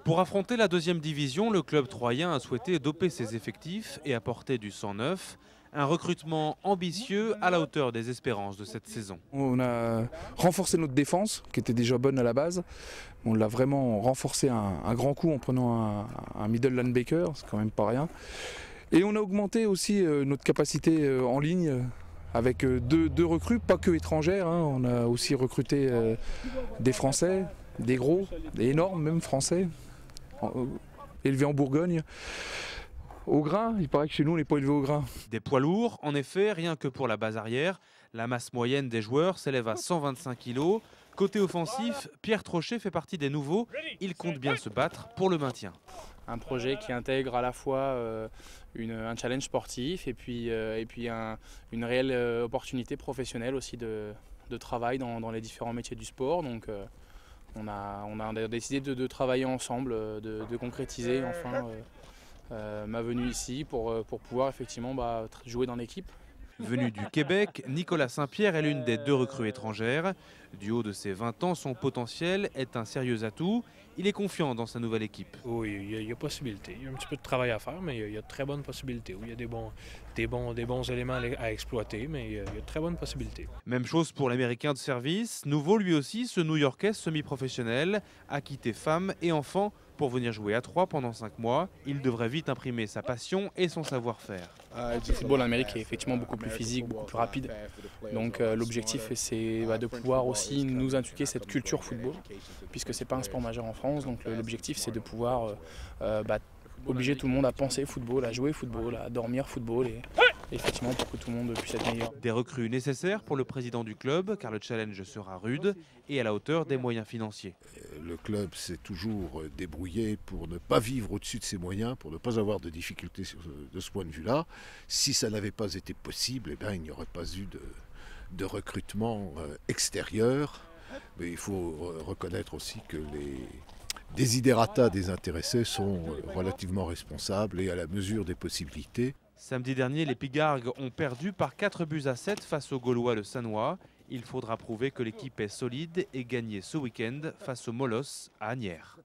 Pour affronter la deuxième division, le club troyen a souhaité doper ses effectifs et apporter du sang neuf. Un recrutement ambitieux à la hauteur des espérances de cette saison. On a renforcé notre défense, qui était déjà bonne à la base. On l'a vraiment renforcé un grand coup en prenant un middle linebacker, c'est quand même pas rien. Et on a augmenté aussi notre capacité en ligne avec deux recrues, pas que étrangères. On a aussi recruté des Français, des gros, des énormes même Français, élevés en Bourgogne. Au grain, il paraît que chez nous on n'est pas élevé au grain. Des poids lourds, en effet, rien que pour la base arrière. La masse moyenne des joueurs s'élève à 125 kg. Côté offensif, Pierre Trochet fait partie des nouveaux. Il compte bien se battre pour le maintien. Un projet qui intègre à la fois un challenge sportif et puis une réelle opportunité professionnelle aussi de travail dans les différents métiers du sport. Donc on a décidé de travailler ensemble, de concrétiser enfin ma venue ici pour pouvoir effectivement jouer dans l'équipe. Venu du Québec, Nicolas Saint-Pierre est l'une des deux recrues étrangères. Du haut de ses 20 ans, son potentiel est un sérieux atout. Il est confiant dans sa nouvelle équipe. Oui, il y a possibilité. Il y a un petit peu de travail à faire, mais il y a de très bonnes possibilités. Oui, il y a des bons éléments à exploiter, mais il y a de très bonnes possibilités. Même chose pour l'Américain de service. Nouveau lui aussi, ce New-Yorkais semi-professionnel a quitté femme et enfant pour venir jouer à 3 pendant 5 mois. Il devrait vite imprimer sa passion et son savoir-faire. Le football en Amérique est effectivement beaucoup plus physique, beaucoup plus rapide. Donc l'objectif c'est de pouvoir aussi nous inculquer cette culture football, puisque c'est pas un sport majeur en France. Donc l'objectif c'est de pouvoir obliger tout le monde à penser football, à jouer football, à dormir football et effectivement pour que tout le monde puisse être meilleur. Des recrues nécessaires pour le président du club car le challenge sera rude et à la hauteur des moyens financiers. Le club s'est toujours débrouillé pour ne pas vivre au-dessus de ses moyens, pour ne pas avoir de difficultés de ce point de vue-là. Si ça n'avait pas été possible, eh bien, il n'y aurait pas eu de recrutement extérieur. Mais il faut reconnaître aussi que les desiderata des intéressés sont relativement responsables et à la mesure des possibilités. Samedi dernier, les Pigargues ont perdu par 4-7 face aux Gaulois le Sannois. Il faudra prouver que l'équipe est solide et gagner ce week-end face aux Molosses à Asnières.